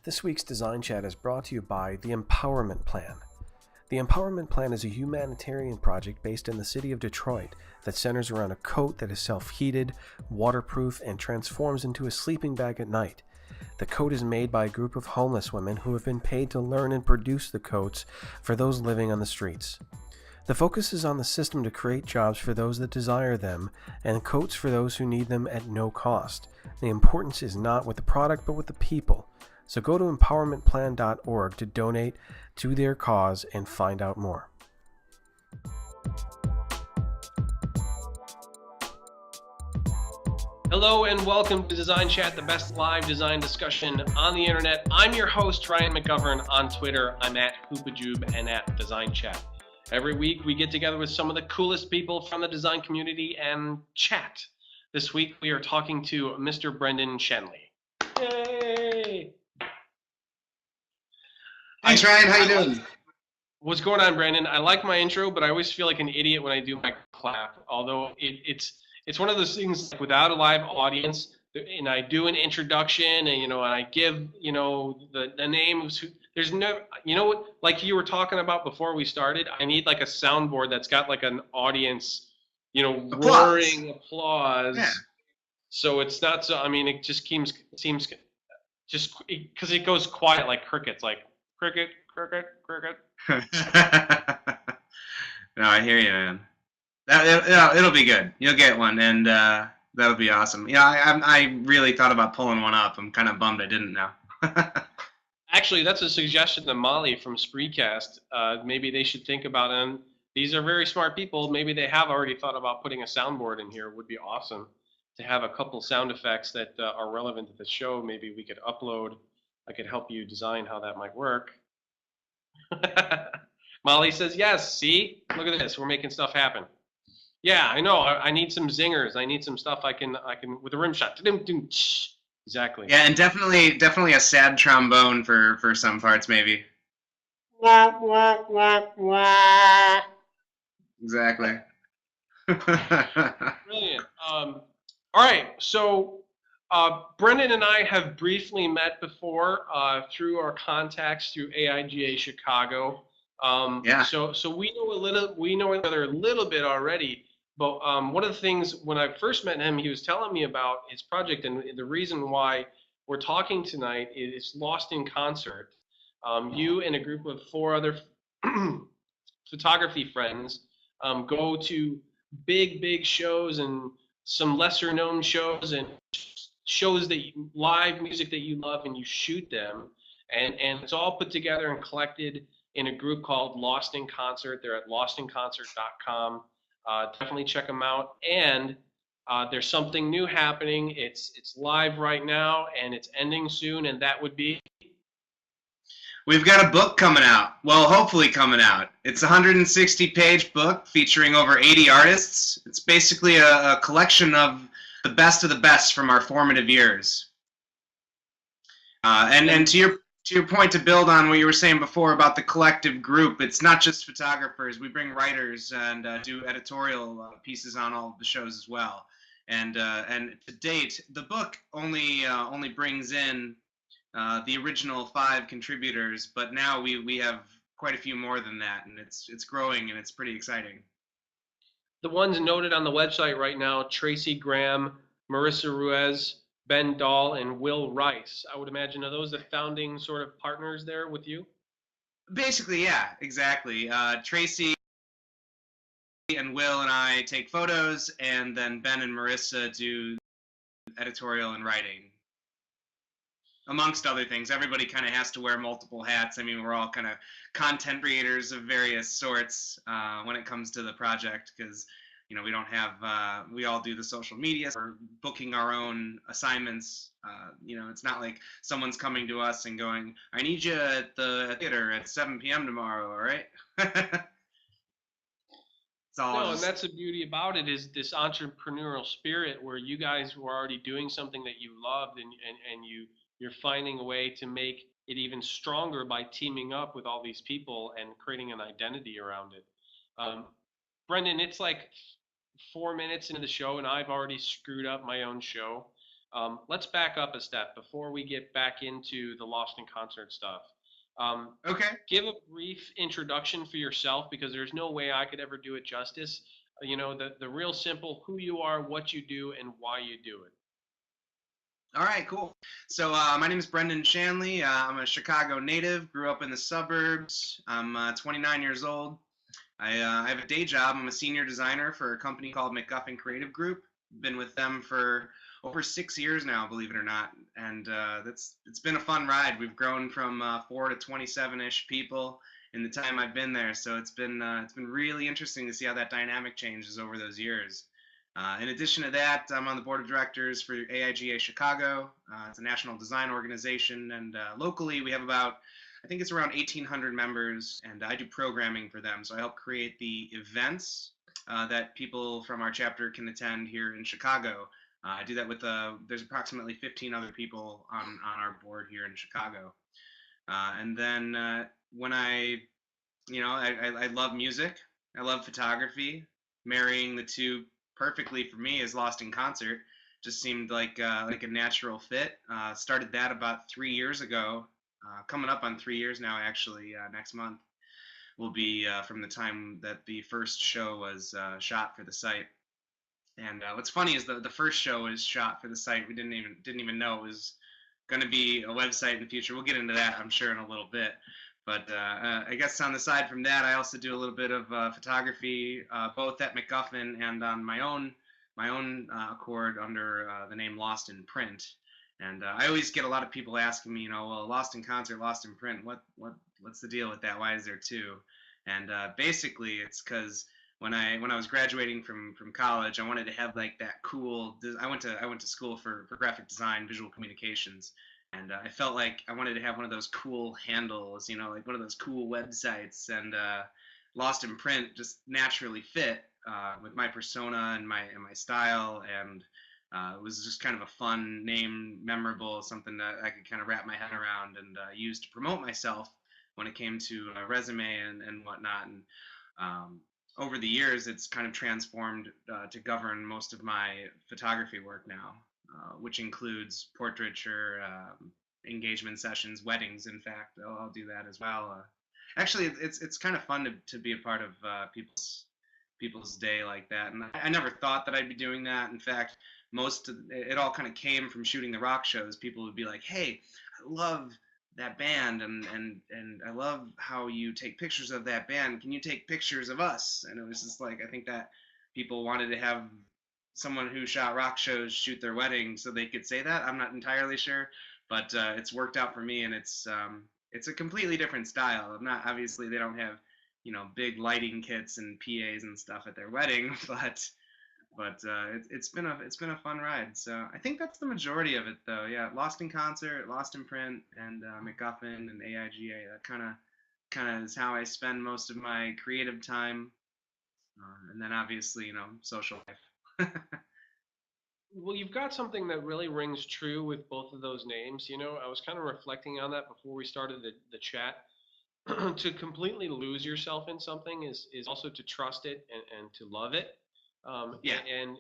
This week's Design Chat is brought to you by the Empowerment Plan. The Empowerment Plan is a humanitarian project based in the city of Detroit that centers around a coat that is self-heated, waterproof, and transforms into a sleeping bag at night. The coat is made by a group of homeless women who have been paid to learn and produce the coats for those living on the streets. The focus is on the system to create jobs for those that desire them and coats for those who need them at no cost. The importance is not with the product but with the people. So go to empowermentplan.org to donate to their cause and find out more. Hello and welcome to Design Chat, the best live design discussion on the internet. I'm your host, Ryan McGovern. On Twitter, I'm at Hoopajube and at DesignChat. Every week, we get together with some of the coolest people from the design community and chat. This week, we are talking to Mr. Brendan Shanley. Yay! Thanks, Ryan. How you doing? What's going on, Brandon? I like my intro, but I always feel like an idiot when I do my clap. Although it's one of those things like without a live audience, and I do an introduction, and I give the names. There's no, what, like you were talking about before we started. I need like a soundboard that's got like an audience, roaring applause. Yeah. So it's not so. I mean, it just seems just because it goes quiet like crickets, like. Cricket. No, I hear you, man. It'll be good. You'll get one, and that'll be awesome. I really thought about pulling one up. I'm kind of bummed I didn't now. Actually, that's a suggestion to Molly from Spreecast. Maybe they should think about it. And these are very smart people. Maybe they have already thought about putting a soundboard in here. It would be awesome to have a couple sound effects that are relevant to the show. Maybe we could upload. I could help you design how that might work. Molly says yes. See, look at this. We're making stuff happen. Yeah, I know. I need some zingers. I need some stuff I can with a rim shot. Exactly. Yeah, and definitely a sad trombone for some parts, maybe. Exactly. Brilliant. All right, so. Brendan and I have briefly met before through our contacts through AIGA Chicago. Yeah. So we know each other a little bit already. But one of the things when I first met him, he was telling me about his project, and the reason why we're talking tonight is Lost in Concert. You and a group of 4 other photography friends go to big shows and some lesser known shows and shows that live music that you love, and you shoot them, and it's all put together and collected in a group called Lost in Concert. They're at lostinconcert.com. Definitely check them out. And there's something new happening. It's live right now, and it's ending soon, and that would be. We've got a book coming out. Well, hopefully coming out. It's a 160-page book featuring over 80 artists. It's basically a collection of the best from our formative years. And to your point, to build on what you were saying before about the collective group, it's not just photographers. We bring writers and do editorial pieces on all of the shows as well. And to date, the book only brings in the original 5 contributors, but now we have quite a few more than that, and it's growing and it's pretty exciting. The ones noted on the website right now: Tracy Graham, Marissa Ruiz, Ben Dahl, and Will Rice. I would imagine, are those the founding sort of partners there with you? Basically, yeah, exactly. Tracy and Will and I take photos, and then Ben and Marissa do editorial and writing. Amongst other things, everybody kind of has to wear multiple hats. I mean, we're all kind of content creators of various sorts when it comes to the project, because we don't have we all do the social media or booking our own assignments. It's not like someone's coming to us and going, "I need you at the theater at 7 p.m. tomorrow." All right. And that's the beauty about it, is this entrepreneurial spirit where you guys were already doing something that you loved, and you're finding a way to make it even stronger by teaming up with all these people and creating an identity around it. Brendan, it's like 4 minutes into the show, and I've already screwed up my own show. Let's back up a step before we get back into the Lost in Concert stuff. Okay. Give a brief introduction for yourself, because there's no way I could ever do it justice. The real simple, who you are, what you do, and why you do it. All right, cool. So my name is Brendan Shanley. I'm a Chicago native, grew up in the suburbs. I'm 29 years old. I have a day job. I'm a senior designer for a company called McGuffin Creative Group. Been with them for over 6 years now, believe it or not, and it's been a fun ride. We've grown from 4 to 27-ish people in the time I've been there, so it's been really interesting to see how that dynamic changes over those years. In addition to that, I'm on the board of directors for AIGA Chicago. It's a national design organization, and locally we have I think it's around 1,800 members, and I do programming for them. So I help create the events that people from our chapter can attend here in Chicago. I do that with there's approximately 15 other people on our board here in Chicago. And then when I love music, I love photography. Marrying the two perfectly for me is Lost in Concert. Just seemed like a natural fit. Started that about 3 years ago. Coming up on 3 years now, actually. Next month will be from the time that the first show was shot for the site. And what's funny is the first show was shot for the site. We didn't even know it was going to be a website in the future. We'll get into that, I'm sure, in a little bit. But I guess on the side from that, I also do a little bit of photography, both at McGuffin and on my own accord under the name Lost in Print. And I always get a lot of people asking me, well, Lost in Concert, Lost in Print, what's the deal with that? Why is there two? And basically, it's because when I was graduating from college, I wanted to have like that cool. I went to school for graphic design, visual communications, and I felt like I wanted to have one of those cool handles, like one of those cool websites. And Lost in Print just naturally fit with my persona and my style, and it was just kind of a fun name, memorable, something that I could kind of wrap my head around and use to promote myself when it came to a resume and whatnot. And over the years, it's kind of transformed to govern most of my photography work now, which includes portraiture, engagement sessions, weddings. In fact, I'll do that as well. Actually, it's kind of fun to be a part of people's day like that. And I never thought that I'd be doing that. In fact, it all kind of came from shooting the rock shows. People would be like, "Hey, I love that band, and I love how you take pictures of that band. Can you take pictures of us?" And it was just like, I think that people wanted to have someone who shot rock shows shoot their wedding so they could say that. I'm not entirely sure, but it's worked out for me, and it's a completely different style. Obviously they don't have big lighting kits and PAs and stuff at their wedding, but it's been a fun ride. So I think that's the majority of it, though. Yeah, Lost in Concert, Lost in Print, and McGuffin and AIGA. That kind of is how I spend most of my creative time, and then obviously social life. Well, you've got something that really rings true with both of those names. I was kind of reflecting on that before we started the chat. To completely lose yourself in something is also to trust it and to love it. Yeah. And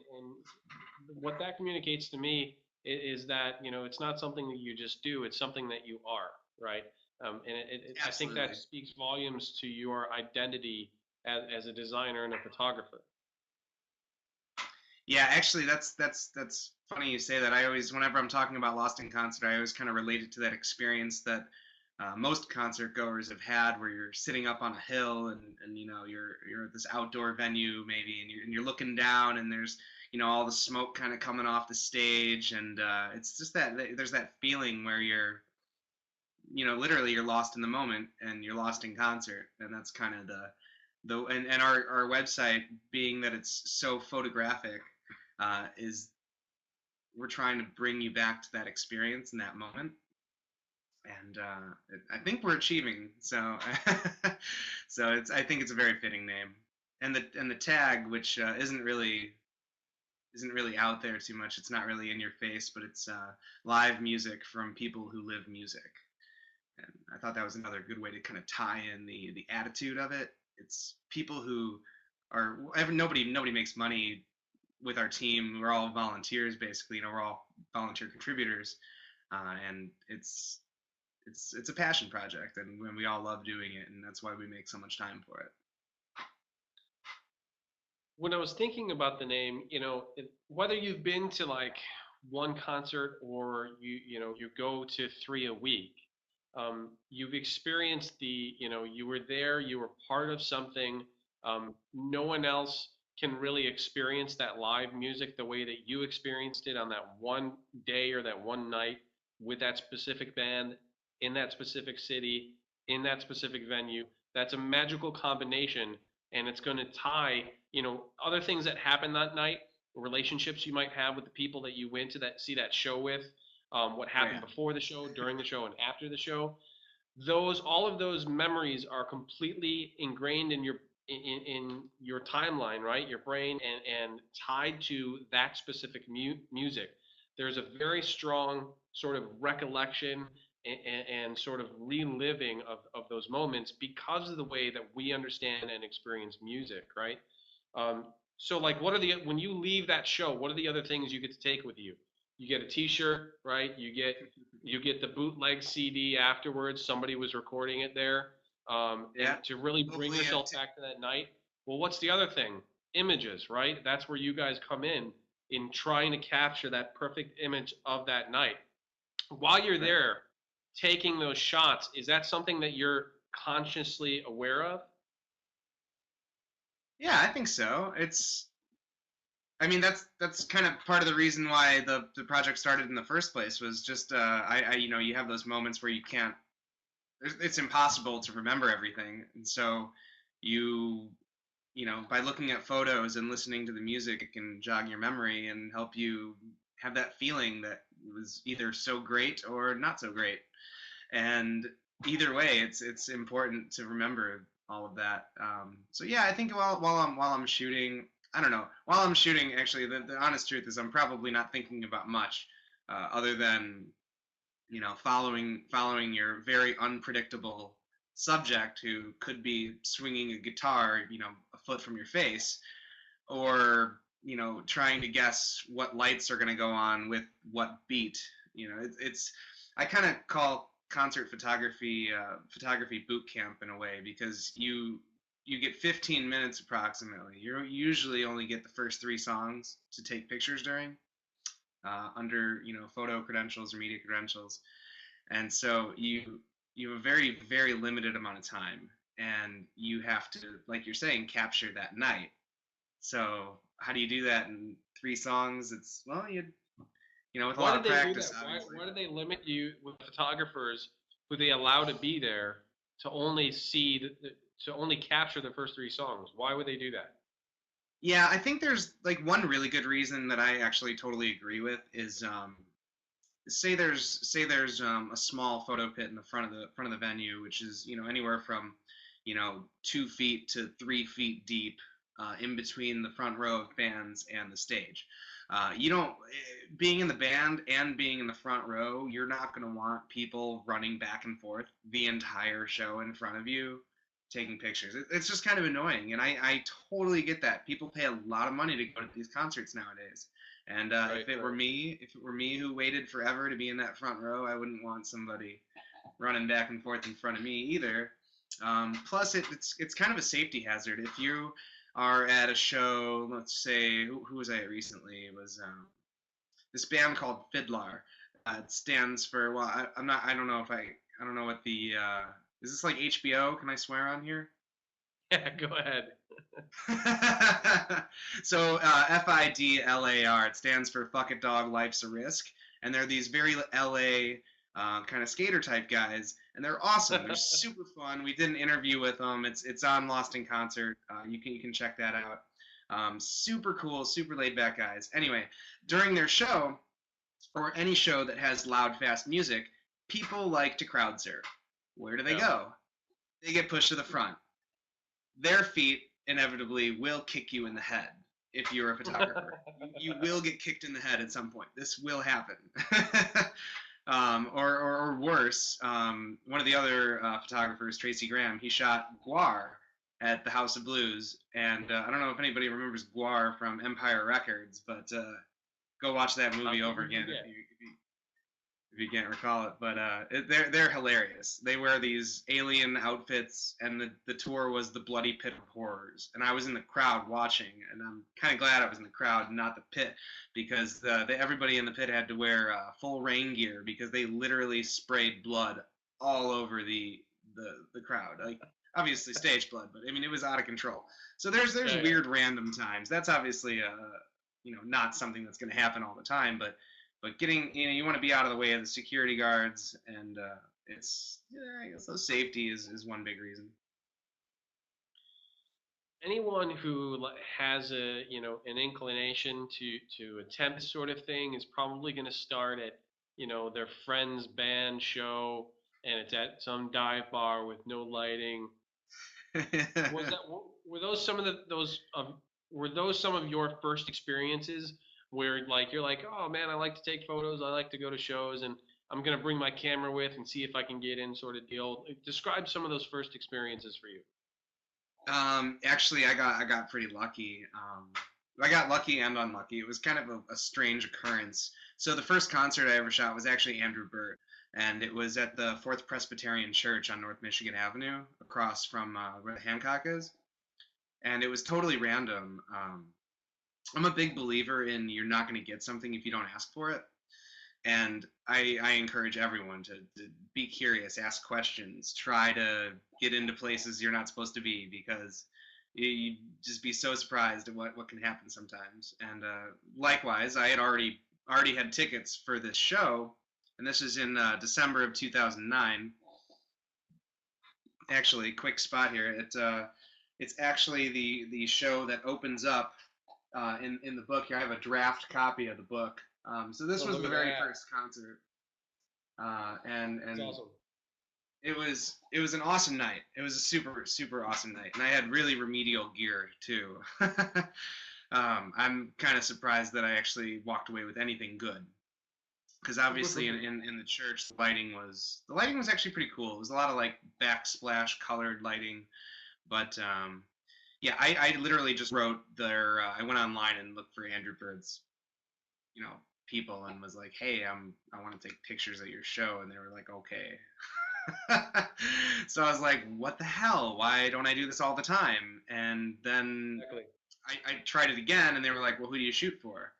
what that communicates to me is that it's not something that you just do; it's something that you are, right? I think that speaks volumes to your identity as a designer and a photographer. Yeah, actually, that's funny you say that. Whenever I'm talking about Lost in Concert, I always kind of relate it to that experience that most concert goers have had, where you're sitting up on a hill and you're at this outdoor venue maybe, and you're looking down, and there's all the smoke kind of coming off the stage, and it's just that there's that feeling where you're literally you're lost in the moment and you're lost in concert. And that's kind of and our website, being that it's so photographic, is we're trying to bring you back to that experience in that moment. And I think we're achieving. So, I think it's a very fitting name, and the tag, which isn't really out there too much. It's not really in your face, but it's live music from people who live music. And I thought that was another good way to kind of tie in the attitude of it. It's people who nobody makes money with our team. We're all volunteers, basically. You know, we're all volunteer contributors, and it's a passion project, and we all love doing it, and that's why we make so much time for it. When I was thinking about the name, whether you've been to like one concert or you go to 3 a week, you've experienced you were there, you were part of something. No one else can really experience that live music the way that you experienced it on that one day or that one night with that specific band in that specific city in that specific venue. That's a magical combination, and it's going to tie other things that happen that night, relationships you might have with the people that you went to see that show with, what happened before the show, during the show, and after the show. All of those memories are completely ingrained in your timeline, right? Your brain, and tied to that specific music. There's a very strong sort of recollection and sort of reliving of those moments because of the way that we understand and experience music, right? So like, when you leave that show, what are the other things you get to take with you? You get a T-shirt, right? You get the bootleg CD afterwards. Somebody was recording it there. And to really bring yourself back to that night. Well, what's the other thing? Images, right? That's where you guys come in trying to capture that perfect image of that night. While you're there taking those shots, is that something that you're consciously aware of? Yeah, I think so. I mean, that's kind of part of the reason why the project started in the first place, was just you have those moments where it's impossible to remember everything, and so by looking at photos and listening to the music, it can jog your memory and help you have that feeling that it was either so great or not so great. And either way, it's important to remember all of that. So yeah, I think while I'm shooting, I don't know. While I'm shooting, actually, the honest truth is I'm probably not thinking about much, other than following your very unpredictable subject who could be swinging a guitar, a foot from your face, or trying to guess what lights are going to go on with what beat. I kind of call concert photography boot camp in a way, because you get 15 minutes approximately. You usually only get the first 3 songs to take pictures during, under photo credentials or media credentials, and so you have a very, very limited amount of time, and you have to, like you're saying, capture that night. So how do you do that in 3 songs? It's with a lot of practice. Why do they limit you with photographers who they allow to be there to only to only capture the first 3 songs? Why would they do that? Yeah, I think there's like one really good reason that I actually totally agree with is, say there's a small photo pit in the front of the venue, which is anywhere from 2 feet to 3 feet deep, in between the front row of bands and the stage. Being in the band and being in the front row, you're not going to want people running back and forth the entire show in front of you taking pictures. It's just kind of annoying, and I totally get that. People pay a lot of money to go to these concerts nowadays, and if it were me who waited forever to be in that front row, I wouldn't want somebody running back and forth in front of me either. Plus, it's kind of a safety hazard. If you are at a show, let's say, who was I at recently? It was this band called Fiddler. It stands for, well, I don't know what the, is this like HBO? Can I swear on here? Yeah, go ahead. So FIDLAR, it stands for Fuck It Dog, Life's a Risk. And they're these very LA kind of skater type guys, and they're awesome. They're super fun. We did an interview with them. It's on Lost in Concert. You can check that out. Super cool, super laid back guys. Anyway, during their show, or any show that has loud, fast music, people like to crowd surf. Where do they go? They get pushed to the front. Their feet inevitably will kick you in the head if you're a photographer. You will get kicked in the head at some point. This will happen. Or worse, one of the other photographers, Tracy Graham, he shot Guar at the House of Blues. And I don't know if anybody remembers Guar from Empire Records, but go watch that movie over again if you can't recall it. But they're hilarious. They wear these alien outfits, and the tour was the Bloody Pit of Horrors. And I was in the crowd watching, and I'm kind of glad I was in the crowd and not the pit, because everybody in the pit had to wear full rain gear, because they literally sprayed blood all over the crowd. Like, obviously stage blood, but I mean, it was out of control. So there's weird random times. That's obviously not something that's going to happen all the time, but getting, you want to be out of the way of the security guards, and I guess safety is one big reason. Anyone who has an inclination to attempt this sort of thing is probably going to start at their friend's band show, and it's at some dive bar with no lighting. Were those some of your first experiences where you're like, oh man, I like to take photos, I like to go to shows, and I'm gonna bring my camera with and see if I can get in, sort of deal? Describe some of those first experiences for you. Actually, I got pretty lucky. I got lucky and unlucky. It was kind of a strange occurrence. So the first concert I ever shot was actually Andrew Bird, and it was at the Fourth Presbyterian Church on North Michigan Avenue, across from where the Hancock is. And it was totally random. I'm a big believer in you're not going to get something if you don't ask for it. And I encourage everyone to be curious, ask questions, try to get into places you're not supposed to be, because you just be so surprised at what can happen sometimes. And likewise, I had already had tickets for this show, and this is in December of 2009. Actually, quick spot here. It's actually the show that opens up in the book here. I have a draft copy of the book. So this was the very first concert, and That's awesome. It was an awesome night. It was a super awesome night, and I had really remedial gear too. I'm kind of surprised that I actually walked away with anything good, because obviously in the church the lighting was actually pretty cool. It was a lot of backsplash colored lighting, but yeah, I literally just wrote their. I went online and looked for Andrew Bird's, people, and was like, hey, I want to take pictures at your show, and they were like, okay. So I was like, what the hell? Why don't I do this all the time? And then I tried it again, and they were like, well, who do you shoot for?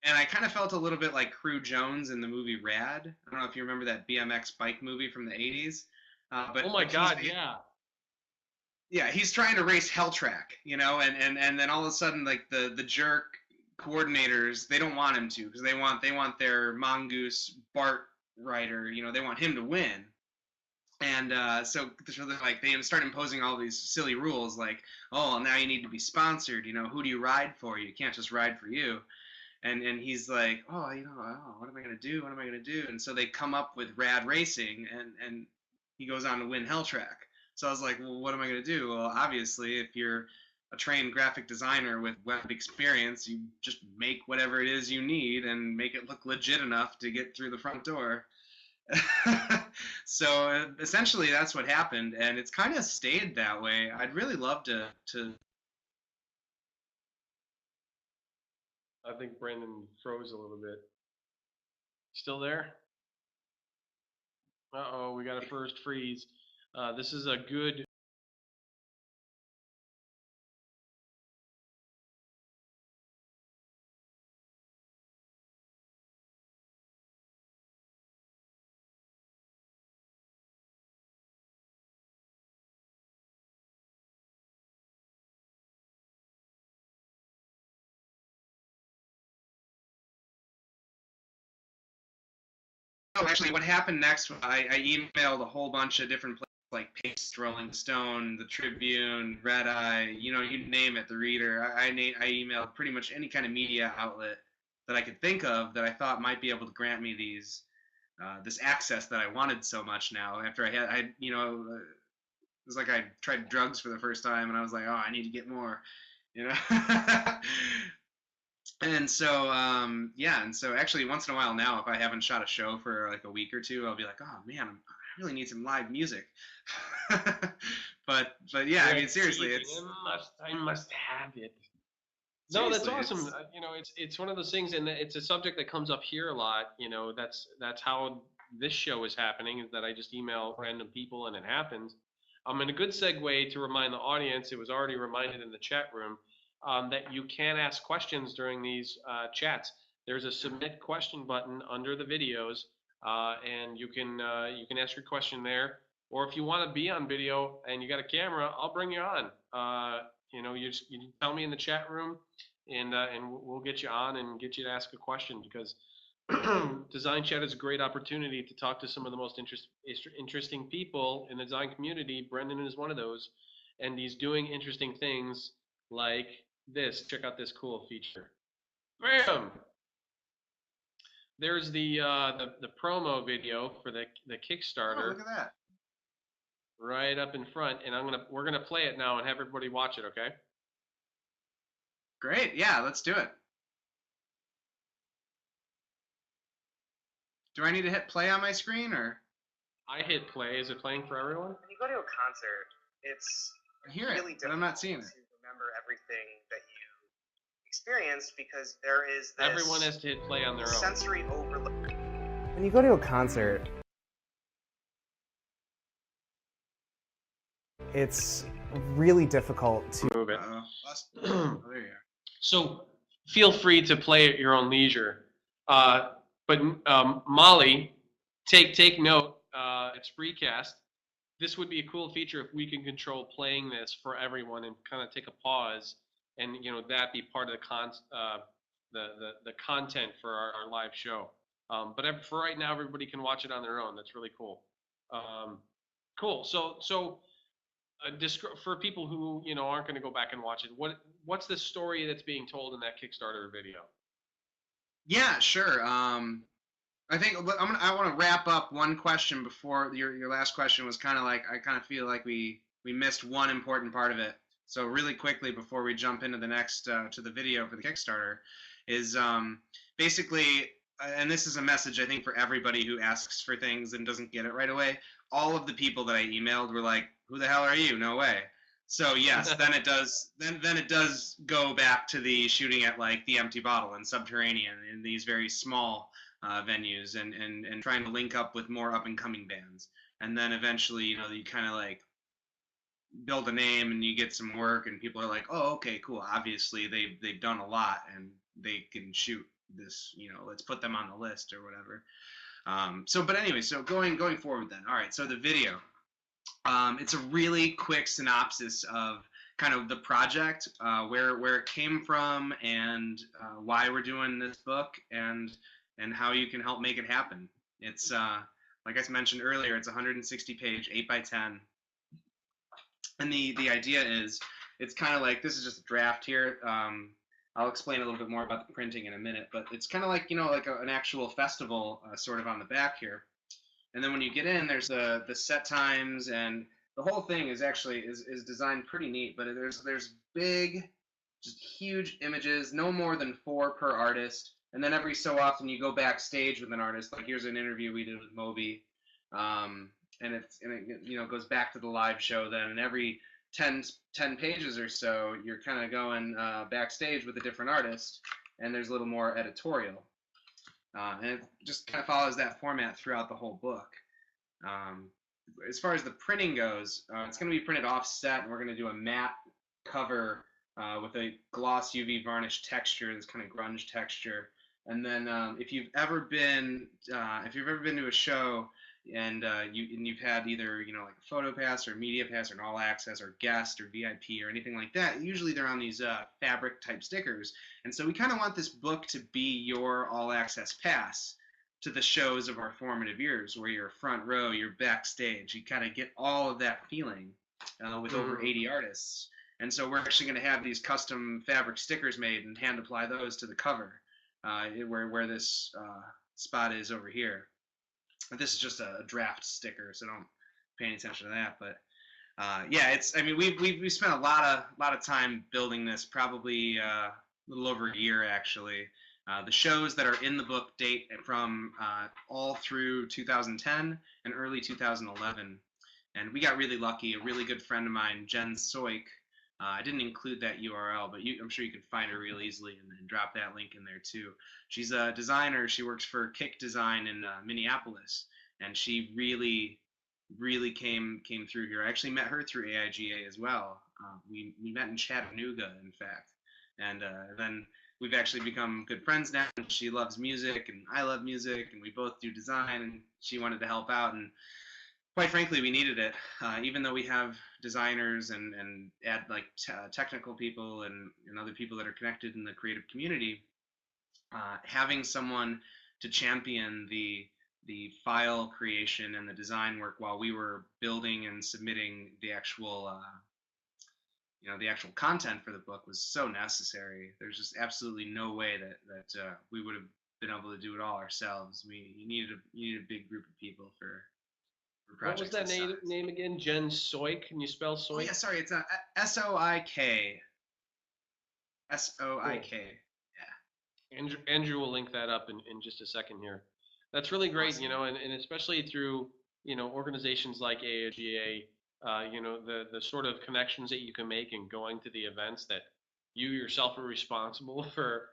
And I kind of felt a little bit like Crew Jones in the movie Rad. I don't know if you remember that BMX bike movie from the 80s. But oh my God, yeah. Yeah, he's trying to race Hell Track, and then all of a sudden, the jerk coordinators, they don't want him to, because they want their mongoose Bart rider, they want him to win. And so they're like, they start imposing all these silly rules, like, oh, now you need to be sponsored, who do you ride for? You can't just ride for you. And he's like, oh, what am I going to do? What am I going to do? And so they come up with Rad Racing, and he goes on to win Hell Track. So I was like, well, what am I going to do? Well, obviously, if you're a trained graphic designer with web experience, you just make whatever it is you need and make it look legit enough to get through the front door. So essentially that's what happened, and it's kind of stayed that way. I'd really love to I think Brandon froze a little bit. Still there? Uh-oh, we got a first freeze. This is a good... Oh, actually, what happened next was I emailed a whole bunch of different places, like Paste, Rolling Stone, the Tribune, Red Eye, you name it, the Reader. I emailed pretty much any kind of media outlet that I could think of that I thought might be able to grant me this access that I wanted so much now. After it was like I tried drugs for the first time, and I was like, oh, I need to get more, And so, yeah, and so actually once in a while now, if I haven't shot a show for like a week or two, I'll be like, oh man, I really need some live music. But yeah, I mean, seriously, it's I must have it. No, that's seriously, awesome. it's You know, it's one of those things, and it's a subject that comes up here a lot. You know, that's how this show is happening. Is that I just email random people and it happens. And a good segue to remind the audience, it was already reminded in the chat room, that you can ask questions during these chats. There's a submit question button under the videos, and you can ask your question there. Or if you want to be on video and you got a camera, I'll bring you on. You know, you tell me in the chat room, and we'll get you on and get you to ask a question, because Design Chat is a great opportunity to talk to some of the most interesting people in the design community. Brendan is one of those, and he's doing interesting things like this. Check out this cool feature. Bam! There's the promo video for the oh, Kickstarter look at that. right up in front, and we're gonna play it now and have everybody watch it. Okay? Great, yeah, let's do it. Do I need to hit play on my screen or? I hit play. Is it playing for everyone? When you go to a concert, it's I hear really it, but I'm not seeing it. to remember everything that you experienced, because there is this Everyone has to hit play on their own. sensory overload. When you go to a concert, it's really difficult to Move it. Oh, there you are. So feel free to play at your own leisure. But Molly, take note. It's Freecast. This would be a cool feature if we can control playing this for everyone and kind of take a pause, and that be part of the content for our live show. But for right now, everybody can watch it on their own. That's really cool. Cool. So for people who aren't going to go back and watch it, what's the story that's being told in that Kickstarter video? Yeah, sure. I think I want to wrap up one question before your last question was kind of like, I kind of feel like we missed one important part of it. So really quickly before we jump into the next to the video for the Kickstarter is basically, and this is a message I think for everybody who asks for things and doesn't get it right away. All of the people that I emailed were like, "Who the hell are you? No way." So yes, then it does go back to the shooting at like the Empty Bottle and Subterranean in these very small venues and trying to link up with more up and coming bands. And then eventually, you kind of like build a name and you get some work and people are like, oh, okay, cool. Obviously they've done a lot and they can shoot this, let's put them on the list or whatever. But anyway, so going forward then. All right, so the video. It's a really quick synopsis of kind of the project, where it came from, and why we're doing this book, and how you can help make it happen. It's like I mentioned earlier, it's 160-page, 8x10, and the idea is it's kind of like, this is just a draft here. I'll explain a little bit more about the printing in a minute, but it's kind of like an actual festival sort of on the back here. And then when you get in, there's the set times, and the whole thing is actually is designed pretty neat. But there's big, just huge images, no more than 4 per artist. And then every so often you go backstage with an artist. Like here's an interview we did with Moby, and it goes back to the live show then. And every 10 pages or so, you're kind of going backstage with a different artist, and there's a little more editorial. And it just kind of follows that format throughout the whole book. As far as the printing goes, it's going to be printed offset, and we're going to do a matte cover with a gloss UV varnish texture, this kind of grunge texture. And then if you've ever been to a show and you've had either like a photo pass or media pass or an all access or guest or VIP or anything like that, usually they're on these fabric type stickers. And so we kind of want this book to be your all access pass to the shows of our formative years, where you're front row, you're backstage, you kind of get all of that feeling with over 80 artists. And so we're actually going to have these custom fabric stickers made and hand apply those to the cover, where this spot is over here. This is just a draft sticker, so don't pay any attention to that. But yeah, we spent a lot of time building this. Probably little over a year actually. The shows that are in the book date from all through 2010 and early 2011. And we got really lucky. A really good friend of mine, Jen Soik, I didn't include that URL, but I'm sure you can find her real easily and drop that link in there too. She's a designer. She works for Kick Design in Minneapolis, and she really came through here. I actually met her through AIGA as well. We met in Chattanooga, in fact, and then we've actually become good friends now. And she loves music, and I love music, and we both do design. And she wanted to help out, and quite frankly, we needed it. Even though we have designers and add like technical people and other people that are connected in the creative community, having someone to champion the file creation and the design work while we were building and submitting the actual the actual content for the book was so necessary. There's just absolutely no way that we would have been able to do it all ourselves. You needed a big group of people for What was that name again? Jen Soik? Can you spell Soik? Oh yeah, sorry, it's SOIK. SOIK. Yeah. Andrew will link that up in just a second here. That's really great, awesome. And especially through, organizations like AIGA, the sort of connections that you can make in going to the events that you yourself are responsible for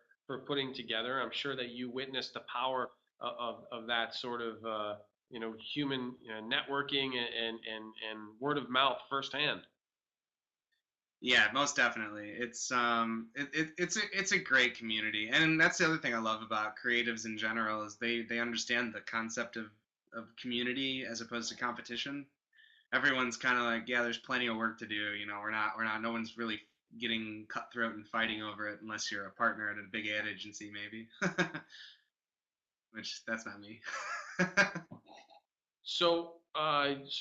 putting together. I'm sure that you witnessed the power of that sort of, human networking and word of mouth firsthand. Yeah, most definitely. It's a great community, and that's the other thing I love about creatives in general is they understand the concept of community as opposed to competition. Everyone's kind of like, yeah, there's plenty of work to do. We're not. No one's really getting cutthroat and fighting over it unless you're a partner at a big ad agency, maybe. Which that's not me. So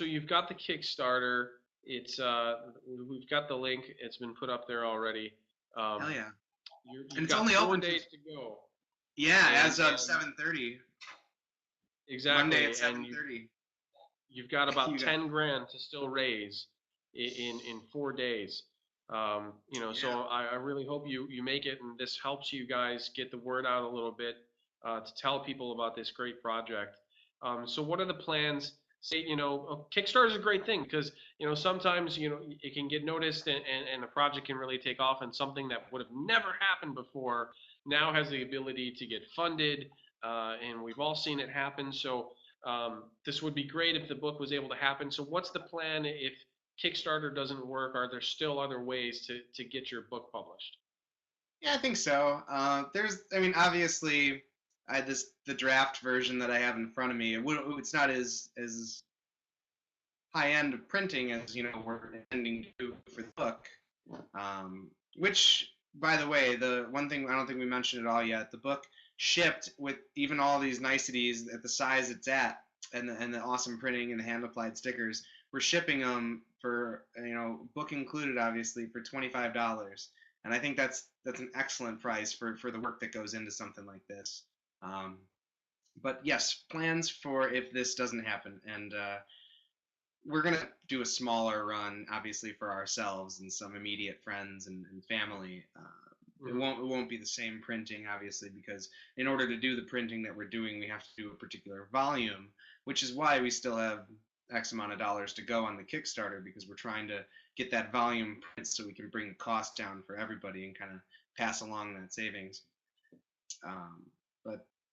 you've got the Kickstarter. It's we've got the link. It's been put up there already. Hell yeah! You've got only 4 days to go. Yeah, as of 7:30. Exactly. Monday at 7:30. You've got about 10 grand to still raise in 4 days. So I really hope you make it, and this helps you guys get the word out a little bit to tell people about this great project. So what are the plans? Say, Kickstarter is a great thing because, sometimes, it can get noticed and a project can really take off, and something that would have never happened before now has the ability to get funded, and we've all seen it happen. So this would be great if the book was able to happen. So what's the plan if Kickstarter doesn't work? Are there still other ways to get your book published? Yeah, I think so. Obviously, the draft version that I have in front of me. It's not as high end of printing as we're intending to do for the book. Which, by the way, the one thing I don't think we mentioned at all yet, the book shipped with even all these niceties at the size it's at, and the awesome printing and the hand applied stickers. We're shipping them for book included, obviously, for $25, and I think that's an excellent price for the work that goes into something like this. But yes, plans for if this doesn't happen, and we're gonna do a smaller run, obviously, for ourselves and some immediate friends and family. It won't be the same printing, obviously, because in order to do the printing that we're doing, we have to do a particular volume, which is why we still have X amount of dollars to go on the Kickstarter, because we're trying to get that volume print so we can bring the cost down for everybody and kind of pass along that savings.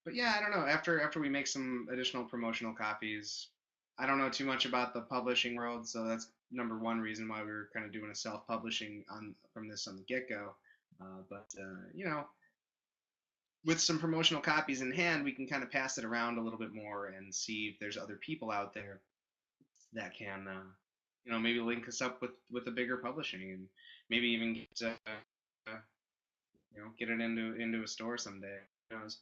But yeah, I don't know. After we make some additional promotional copies, I don't know too much about the publishing world, so that's number one reason why we were kind of doing a self-publishing from this on the get-go. But with some promotional copies in hand, we can kind of pass it around a little bit more and see if there's other people out there that can, maybe link us up with a bigger publishing, and maybe even get it into a store someday. Who knows?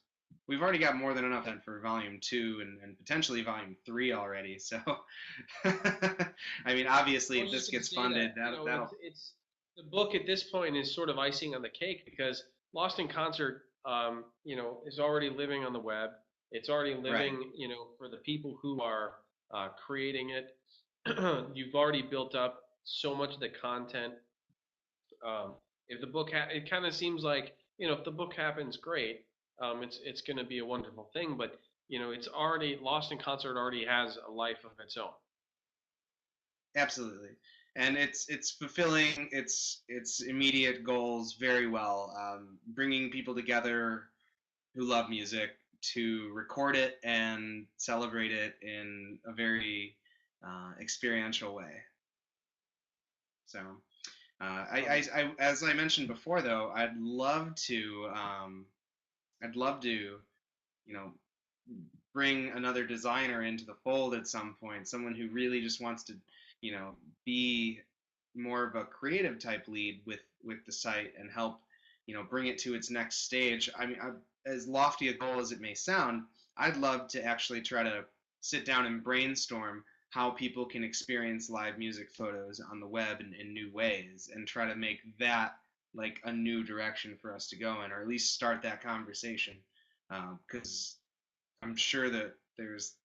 We've already got more than enough for volume 2 and potentially volume 3 already. So, obviously, if this gets funded, that'll. It's the book at this point is sort of icing on the cake, because Lost in Concert, is already living on the web. It's already living, right, for the people who are creating it. You've already built up so much of the content. If the book, it kind of seems like if the book happens, great. It's going to be a wonderful thing, but it's already Lost in Concert already has a life of its own. Absolutely, and it's fulfilling its immediate goals very well, bringing people together who love music to record it and celebrate it in a very experiential way. So, as I mentioned before, though, I'd love to, you know, bring another designer into the fold at some point, someone who really just wants to, be more of a creative type lead with the site and help, bring it to its next stage. I mean, as lofty a goal as it may sound, I'd love to actually try to sit down and brainstorm how people can experience live music photos on the web in new ways, and try to make that like a new direction for us to go in, or at least start that conversation. Because I'm sure that there's,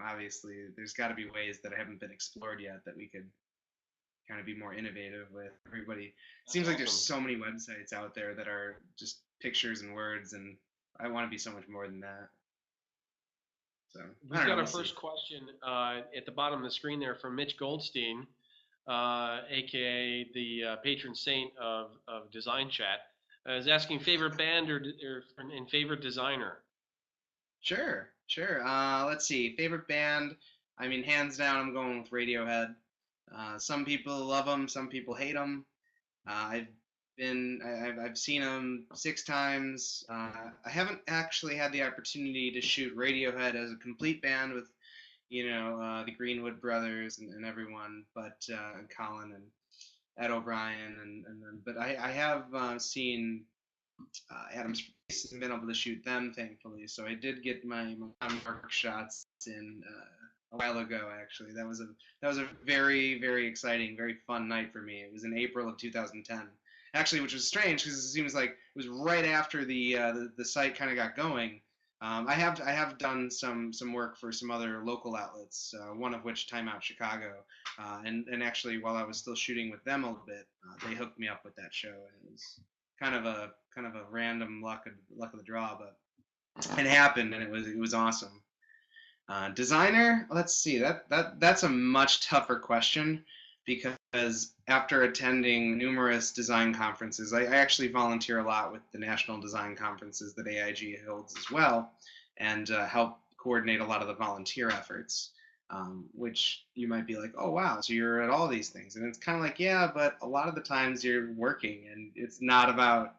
obviously there's got to be ways that haven't been explored yet that we could kind of be more innovative with. Everybody, it seems like there's so many websites out there that are just pictures and words, and I want to be so much more than that. So we've got our first question at the bottom of the screen there from Mitch Goldstein, aka the patron saint of DesignChat, is asking favorite band or and favorite designer. Sure. Let's see. Favorite band. I mean, hands down, I'm going with Radiohead. Some people love them, some people hate them. I've seen them 6 times. I haven't actually had the opportunity to shoot Radiohead as a complete band with, the Greenwood brothers and everyone, but Colin and Ed O'Brien, but I have seen Adam's Face and been able to shoot them, thankfully. So I did get my work shots in a while ago. Actually, that was a very, very exciting, very fun night for me. It was in April of 2010, actually, which was strange because it seems like it was right after the site kind of got going. I have done some work for some other local outlets, one of which Time Out Chicago, and actually while I was still shooting with them a little bit, they hooked me up with that show, and it was kind of a random luck of the draw, but it happened, and it was awesome. Designer, let's see, that's a much tougher question, because after attending numerous design conferences, I actually volunteer a lot with the national design conferences that AIG holds as well, and help coordinate a lot of the volunteer efforts, which you might be like, oh wow, so you're at all these things, and it's kind of like, yeah, but a lot of the times you're working, and it's not about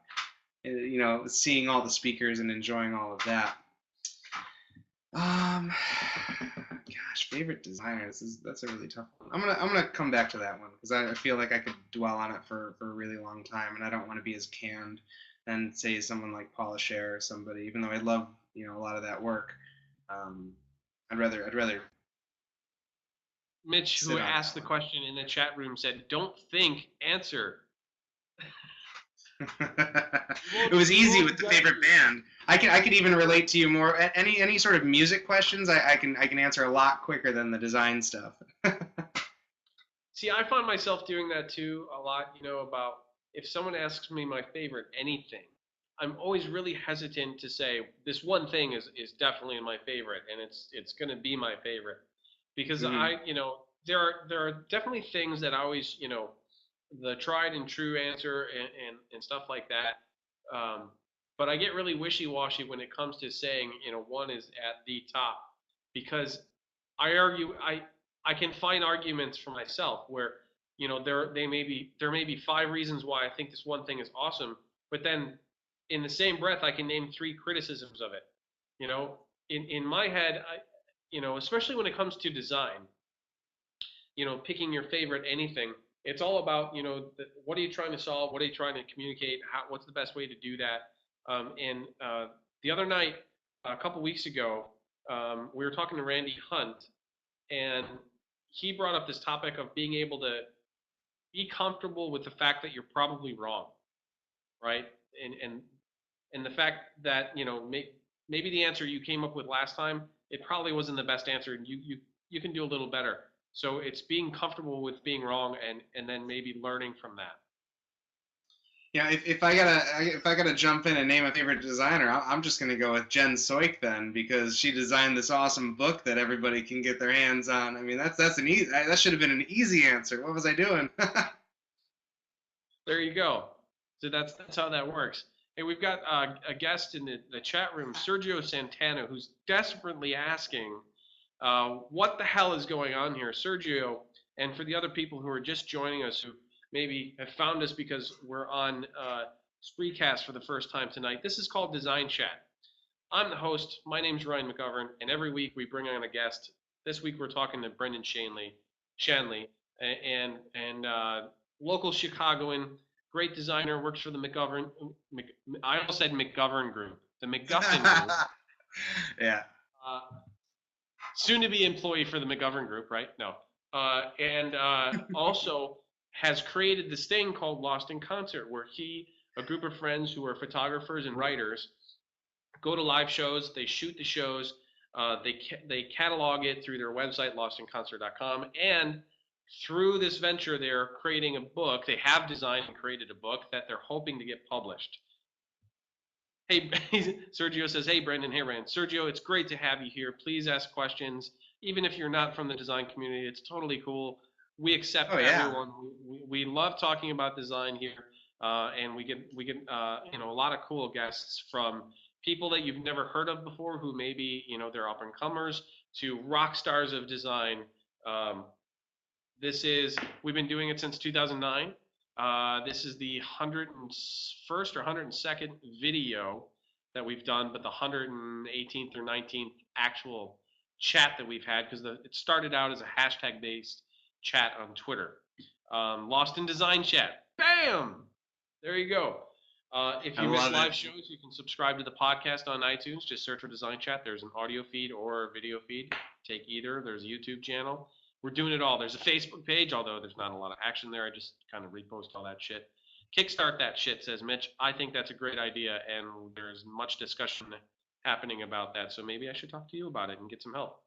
seeing all the speakers and enjoying all of that. Gosh, favorite designer. That's a really tough one. I'm gonna come back to that one because I feel like I could dwell on it for a really long time, and I don't want to be as canned and say someone like Paula Scher or somebody, even though I love a lot of that work. I'd rather. Mitch, who asked the question in the chat room, said, "Don't think, answer." It was easy with the favorite band. I could even relate to you more. Any sort of music questions, I can answer a lot quicker than the design stuff. See, I find myself doing that too a lot. About if someone asks me my favorite anything, I'm always really hesitant to say this one thing is definitely my favorite, and it's going to be my favorite, because there are definitely things that I always the tried and true answer and stuff like that. But I get really wishy-washy when it comes to saying, one is at the top, because I can find arguments for myself where, there may be 5 reasons why I think this one thing is awesome, but then in the same breath, I can name 3 criticisms of it. In my head, especially when it comes to design, picking your favorite anything, it's all about, what are you trying to solve? What are you trying to communicate? What's the best way to do that? And the other night, a couple weeks ago, we were talking to Randy Hunt, and he brought up this topic of being able to be comfortable with the fact that you're probably wrong, right? And the fact that, maybe the answer you came up with last time, it probably wasn't the best answer, and you can do a little better. So it's being comfortable with being wrong, and then maybe learning from that. Yeah, if I gotta jump in and name a favorite designer, I'm just gonna go with Jen Soik then, because she designed this awesome book that everybody can get their hands on. I mean, that's an easy, that should have been an easy answer. What was I doing? There you go. So that's how that works. Hey, we've got a guest in the chat room, Sergio Santana, who's desperately asking, what the hell is going on here, Sergio? And for the other people who are just joining us, who maybe have found us because we're on Spreecast for the first time tonight, this is called Design Chat. I'm the host. My name's Ryan McGovern, and every week we bring on a guest. This week we're talking to Brendan Shanley, and local Chicagoan, great designer, works for the I almost said McGovern Group, the McGuffin Group. Yeah. Soon to be employee for the McGovern Group, right? No. And also has created this thing called Lost in Concert, where a group of friends who are photographers and writers, go to live shows, they shoot the shows, they catalog it through their website, lostinconcert.com, and through this venture, they're creating a book. They have designed and created a book that they're hoping to get published. Hey, Sergio says, hey, Brendan, hey, Rand. Sergio, it's great to have you here. Please ask questions. Even if you're not from the design community, it's totally cool. We accept everyone. We love talking about design here, and we get a lot of cool guests, from people that you've never heard of before, who maybe they're up and comers, to rock stars of design. We've been doing it since 2009. This is the 101st or 102nd video that we've done, but the 118th or 19th actual chat that we've had, because it started out as a hashtag-based chat on Twitter. Lost in Design Chat. Bam! There you go. If you miss live shows, you can subscribe to the podcast on iTunes. Just search for Design Chat. There's an audio feed or a video feed. Take either. There's a YouTube channel. We're doing it all. There's a Facebook page, although there's not a lot of action there. I just kind of repost all that shit. Kickstart that shit, says Mitch. I think that's a great idea, and there's much discussion happening about that. So maybe I should talk to you about it and get some help.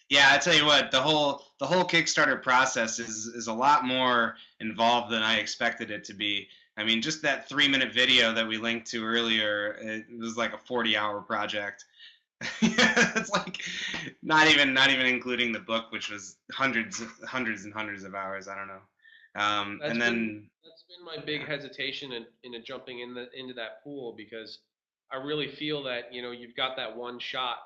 Yeah, I tell you what, the whole Kickstarter process is a lot more involved than I expected it to be. I mean, just that 3-minute video that we linked to earlier, it was like a 40-hour project. It's like not even including the book, which was hundreds and hundreds of hours. I don't know. That's been my big hesitation in jumping into that pool, because I really feel that you've got that one shot.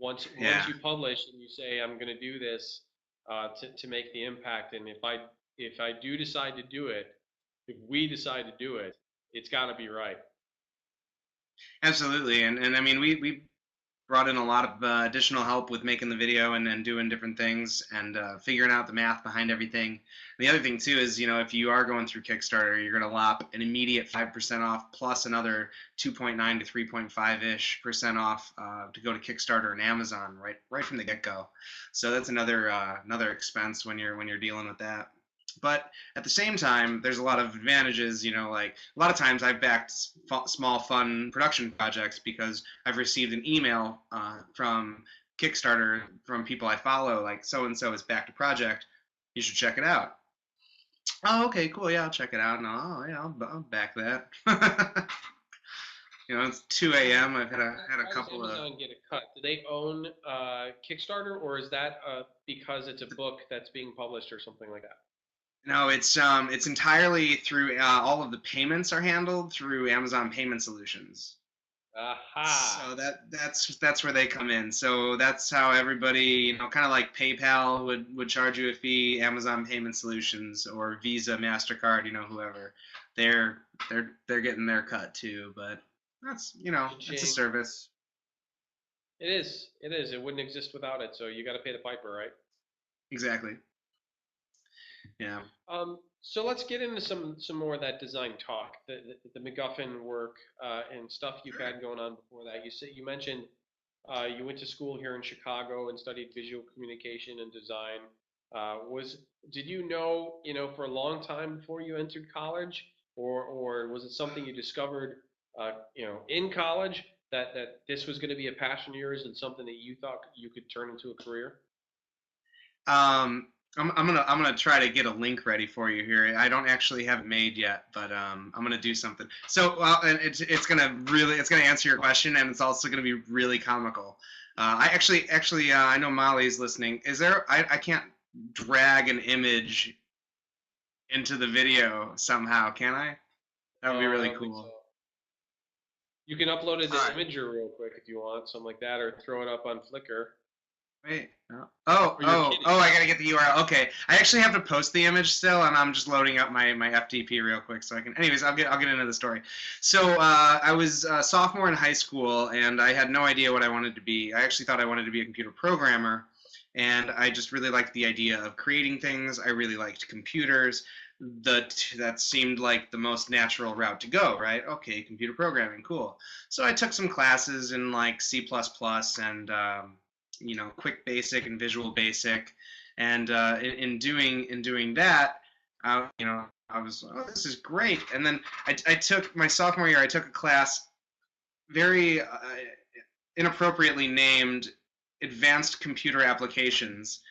Once you publish and you say, I'm going to do this to make the impact, and if I do decide to do it, if we decide to do it, it's got to be right. Absolutely, and I mean we brought in a lot of additional help with making the video and doing different things and figuring out the math behind everything. And the other thing too is, if you are going through Kickstarter, you're going to lop an immediate 5% off plus another 2.9 to 3.5% off to go to Kickstarter and Amazon right from the get-go. So that's another expense when you're dealing with that. But at the same time, there's a lot of advantages, like a lot of times I've backed small, fun production projects because I've received an email from Kickstarter from people I follow, like so-and-so has backed a project, you should check it out. Oh, okay, cool, yeah, I'll check it out. And I'll back that. It's 2 a.m. I've had a couple of... Amazon get a cut? Do they own Kickstarter, or is that because it's a book that's being published or something like that? No, it's entirely through all of the payments are handled through Amazon Payment Solutions. Aha. So that's where they come in. So that's how everybody, kind of like PayPal would charge you a fee, Amazon Payment Solutions or Visa, MasterCard, whoever. They're getting their cut too, but that's, it's a service. It is. It wouldn't exist without it, so you got to pay the piper, right? Exactly. Yeah. So let's get into some more of that design talk, the MacGuffin work and stuff you've had going on before that. You mentioned you went to school here in Chicago and studied visual communication and design. Did you know for a long time before you entered college, or was it something you discovered in college that this was going to be a passion of yours and something that you thought you could turn into a career? I'm gonna try to get a link ready for you here. I don't actually have it made yet, but I'm gonna do something. So and it's gonna answer your question, and it's also gonna be really comical. I actually I know Molly's listening. Is there? I can't drag an image into the video somehow, can I? That would be I really don't think cool. so. You can upload it to Alright. Imager real quick if you want, something like that, or throw it up on Flickr. Wait. No. Oh, Or you're oh, kidding. oh! I gotta get the URL. Okay, I actually have to post the image still, and I'm just loading up my FTP real quick so I can. Anyways, I'll get into the story. So I was a sophomore in high school, and I had no idea what I wanted to be. I actually thought I wanted to be a computer programmer, and I just really liked the idea of creating things. I really liked computers. That seemed like the most natural route to go, right? Okay, computer programming, cool. So I took some classes in like C++ and Quick Basic and Visual Basic, and in doing that, I was, oh, this is great. And then I took my sophomore year. I took a class very inappropriately named Advanced Computer Applications.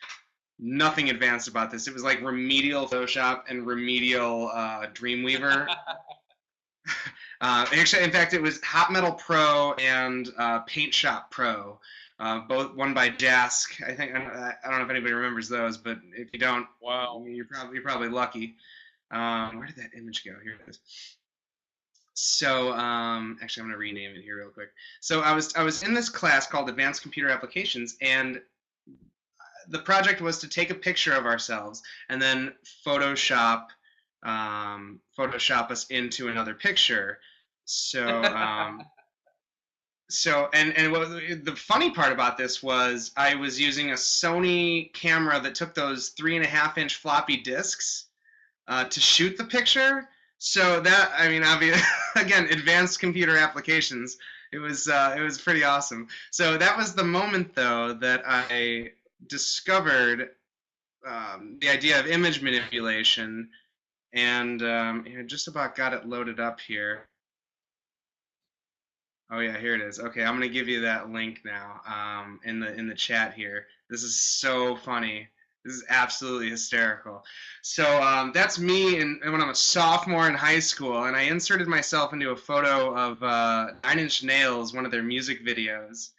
Nothing advanced about this. It was like remedial Photoshop and remedial Dreamweaver. Actually, in fact, it was Hot Metal Pro and Paint Shop Pro, both one by Jask. I think I don't know if anybody remembers those, but if you don't, Wow. you're probably lucky. Where did that image go? Here it is. So actually, I'm gonna rename it here real quick. So I was in this class called Advanced Computer Applications, and the project was to take a picture of ourselves and then Photoshop us into another picture. So and what the funny part about this was I was using a Sony camera that took those 3.5-inch floppy disks to shoot the picture. So that, I mean, obviously, again, advanced computer applications. It was pretty awesome. So that was the moment though that I discovered the idea of image manipulation, and just about got it loaded up here. Oh yeah, here it is. Okay, I'm gonna give you that link now in the chat here. This is so funny. This is absolutely hysterical. So that's me when I'm a sophomore in high school, and I inserted myself into a photo of Nine Inch Nails, one of their music videos.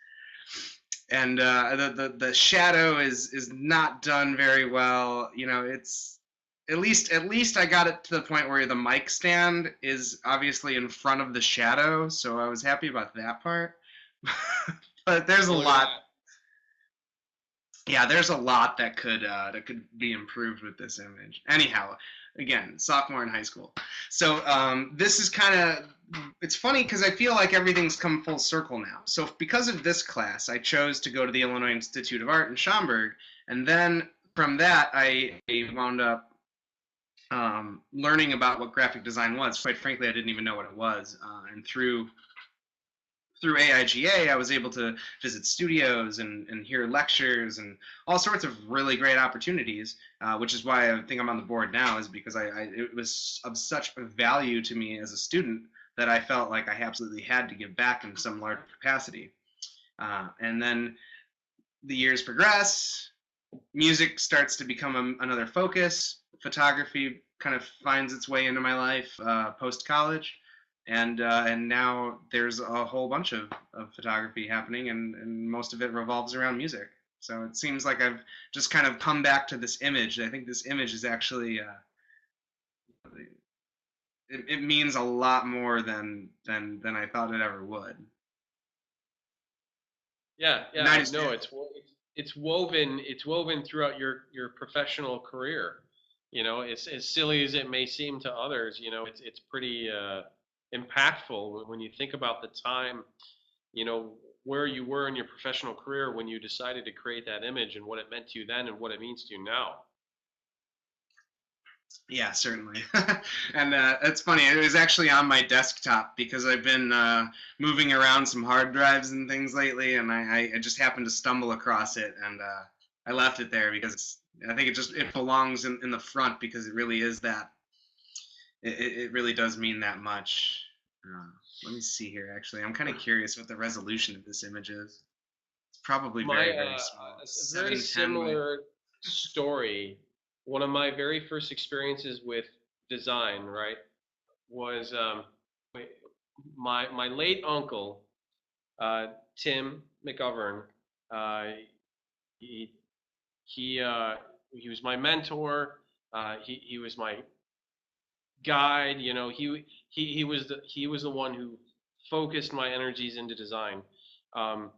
And the shadow is not done very well. It's at least I got it to the point where the mic stand is obviously in front of the shadow, so I was happy about that part. But there's a lot. Yeah, there's a lot that could be improved with this image. Anyhow, again, sophomore in high school. So this is kind of, it's funny because I feel like everything's come full circle now. So because of this class, I chose to go to the Illinois Institute of Art in Schaumburg, and then from that I wound up learning about what graphic design was. Quite frankly, I didn't even know what it was, and through AIGA, I was able to visit studios and hear lectures and all sorts of really great opportunities, which is why I think I'm on the board now, is because it was of such value to me as a student that I felt like I absolutely had to give back in some large capacity. And then the years progress, music starts to become another focus, photography kind of finds its way into my life post-college. And now there's a whole bunch of photography happening, and most of it revolves around music. So it seems like I've just kind of come back to this image. I think this image is actually it means a lot more than I thought it ever would. Yeah, Nice. no, it's woven throughout your professional career. It's as silly as it may seem to others. It's pretty impactful when you think about the time, where you were in your professional career when you decided to create that image and what it meant to you then and what it means to you now. Yeah, certainly. And it's funny, it was actually on my desktop because I've been moving around some hard drives and things lately, and I just happened to stumble across it, and I left it there because I think it belongs in the front, because it really is that. It really does mean that much. Let me see here, actually. I'm kind of curious what the resolution of this image is. It's probably very, very small. A very similar story one of my very first experiences with design, right, was my late uncle, Tim McGovern. Uh, he he he was my mentor. He was my guide. You know, he was the one who focused my energies into design. Um,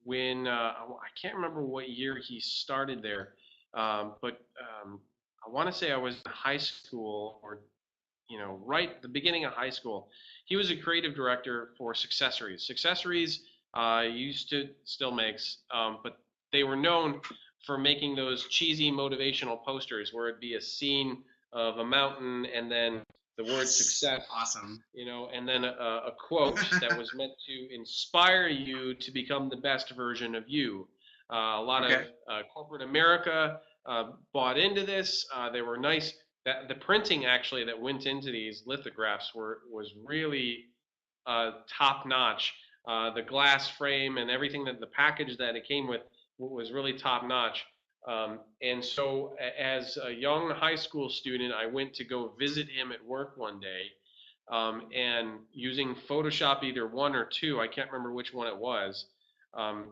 when I can't remember what year he started there, but I want to say I was in high school, or right at the beginning of high school. He was a creative director for Successories. Successories used to still makes, but they were known for making those cheesy motivational posters where it'd be a scene of a mountain and then the word success, Awesome. and then a quote that was meant to inspire you to become the best version of you. A lot of corporate America bought into this. They were nice. The printing actually that went into these lithographs was really top notch. The glass frame and everything, that the package that it came with was really top notch. And so as a young high school student, I went to go visit him at work one day, and using Photoshop, either 1 or 2, I can't remember which one it was, on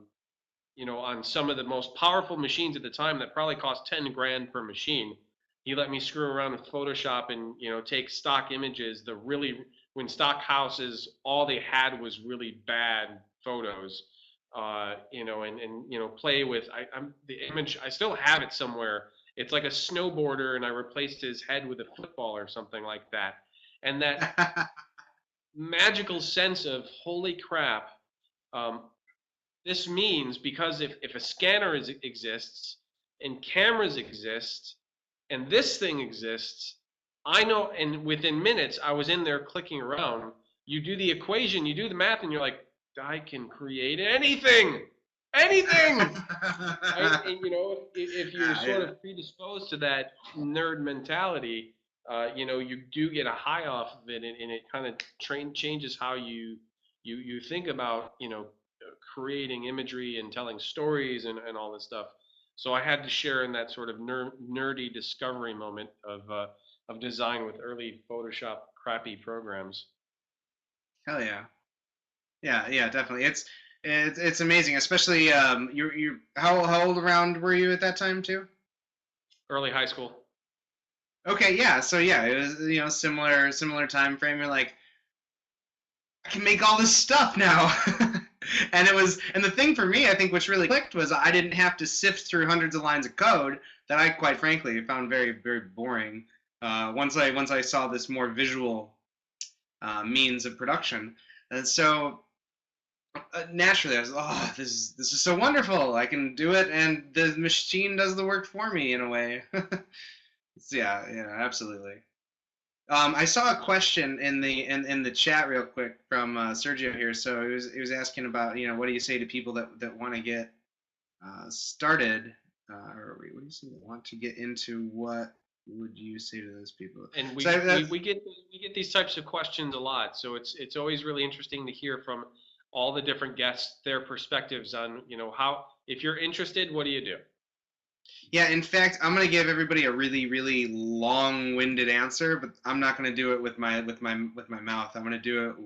some of the most powerful machines at the time that probably cost 10 grand per machine. He let me screw around with Photoshop and, take stock images, when stock houses, all they had was really bad photos, and play with, I'm the image, I still have it somewhere. It's like a snowboarder and I replaced his head with a football or something like that. And that magical sense of, holy crap, this means, because if a scanner exists and cameras exist and this thing exists, I know, and within minutes I was in there clicking around. You do the equation, you do the math, and you're like, I can create anything. Right? And if you're sort of predisposed to that nerd mentality, you do get a high off of it, and it kind of changes how you think about creating imagery and telling stories and all this stuff. So I had to share in that sort of nerdy discovery moment of design with early Photoshop crappy programs. Hell yeah. Yeah, definitely. It's amazing, especially you how old around were you at that time too? Early high school. Okay, yeah. So yeah, it was similar time frame. You're like, I can make all this stuff now. And the thing for me, I think, which really clicked was I didn't have to sift through hundreds of lines of code that I, quite frankly, found very, very boring. Once I saw this more visual means of production, and so naturally I was, oh, this is so wonderful. I can do it, and the machine does the work for me in a way. Yeah, absolutely. I saw a question in the chat real quick from Sergio here. So he was asking about, what do you say to people that want to get started, or what do you say, that want to get into? What would you say to those people? And we get these types of questions a lot. So it's always really interesting to hear from all the different guests, their perspectives on, how, if you're interested, what do you do? Yeah, in fact, I'm gonna give everybody a really, really long-winded answer, but I'm not gonna do it with my mouth. I'm gonna do it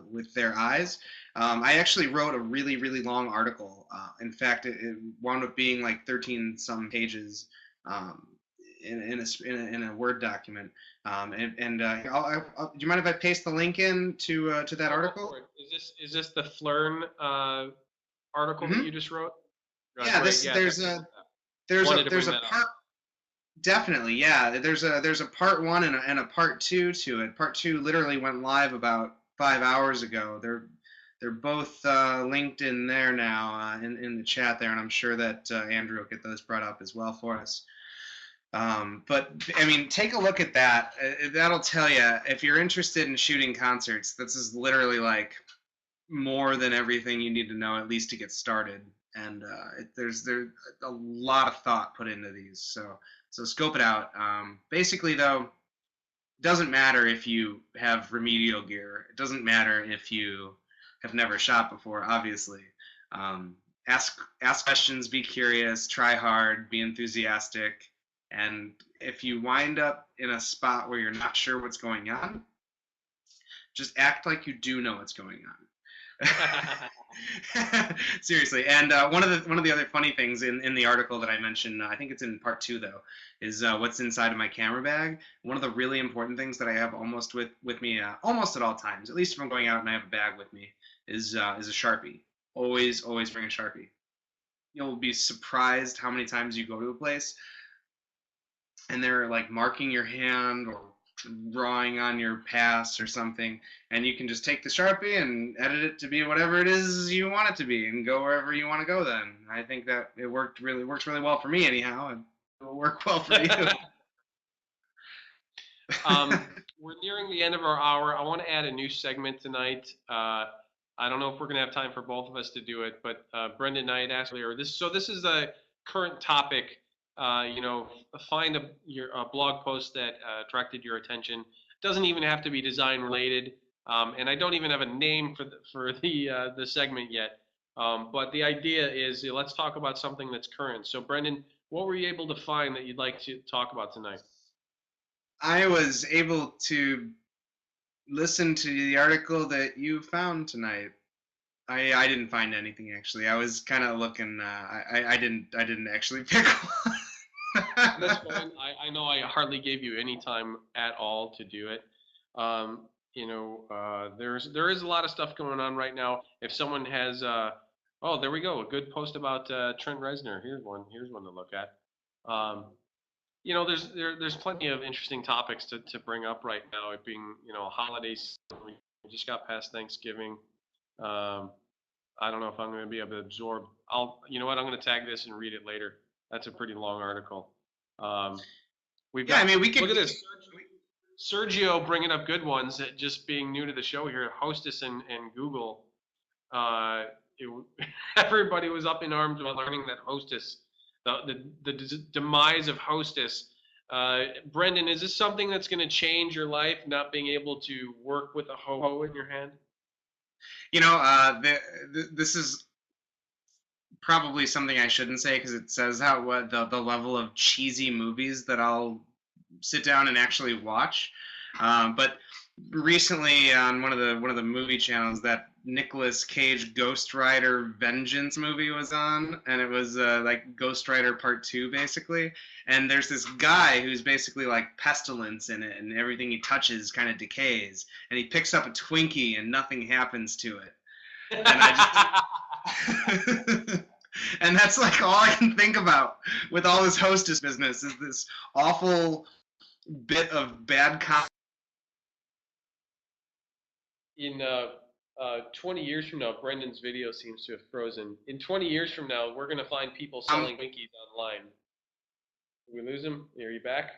with their eyes. I actually wrote a really, really long article. In fact, it wound up being like 13 some pages in a Word document. Do you mind if I paste the link in to that article? Is this the Flern article that you just wrote? Yeah, there's a part. Definitely, yeah. There's a part 1 and a part 2 to it. Part 2 literally went live about 5 hours ago. They're both linked in there now in the chat there, and I'm sure that Andrew will get those brought up as well for us. But I mean, take a look at that. That'll tell you, if you're interested in shooting concerts, this is literally like more than everything you need to know, at least to get started. And there's a lot of thought put into these, so scope it out. Basically, though, it doesn't matter if you have remedial gear. It doesn't matter if you have never shot before. Obviously, ask questions, be curious, try hard, be enthusiastic, And if you wind up in a spot where you're not sure what's going on, just act like you do know what's going on. Seriously. And one of the other funny things in the article that I mentioned, I think it's in part 2 though, is what's inside of my camera bag. One of the really important things that I have almost with me almost at all times, at least if I'm going out and I have a bag with me, is a Sharpie. Always bring a Sharpie. You'll be surprised how many times you go to a place and they're like marking your hand or drawing on your pass or something, and you can just take the Sharpie and edit it to be whatever it is you want it to be and go wherever you want to go. Then I think that it works really well for me anyhow, and it'll work well for you. We're nearing the end of our hour. I want to add a new segment tonight. I don't know if we're going to have time for both of us to do it, but Brendan and I had asked earlier. This is a current topic. Find a blog post that attracted your attention. Doesn't even have to be design related, and I don't even have a name for the segment yet. But the idea is, let's talk about something that's current. So, Brendan, what were you able to find that you'd like to talk about tonight? I was able to listen to the article that you found tonight. I didn't find anything actually. I was kind of looking. I didn't actually pick one. That's fine. I know I hardly gave you any time at all to do it. There is a lot of stuff going on right now. If someone has, oh, there we go, a good post about Trent Reznor. Here's one to look at. There's plenty of interesting topics to bring up right now. It being, holidays. We just got past Thanksgiving. I don't know if I'm going to be able to absorb. You know what? I'm going to tag this and read it later. That's a pretty long article. We could look at this. Sergio bringing up good ones. Just being new to the show here, Hostess and Google. Everybody was up in arms about learning that Hostess, the demise of Hostess. Brendan, is this something that's going to change your life? Not being able to work with a ho-ho in your hand? This is probably something I shouldn't say because it says the level of cheesy movies that I'll sit down and actually watch. But recently on one of the movie channels, that Nicolas Cage Ghost Rider Vengeance movie was on, and it was like Ghost Rider Part 2 basically. And there's this guy who's basically like pestilence in it, and everything he touches kind of decays. And he picks up a Twinkie, and nothing happens to it. And I just and that's like all I can think about with all this Hostess business is this awful bit of bad comedy. In 20 years from now, Brendan's video seems to have frozen. In 20 years from now, we're going to find people selling Twinkies online. Did we lose him? Are you back?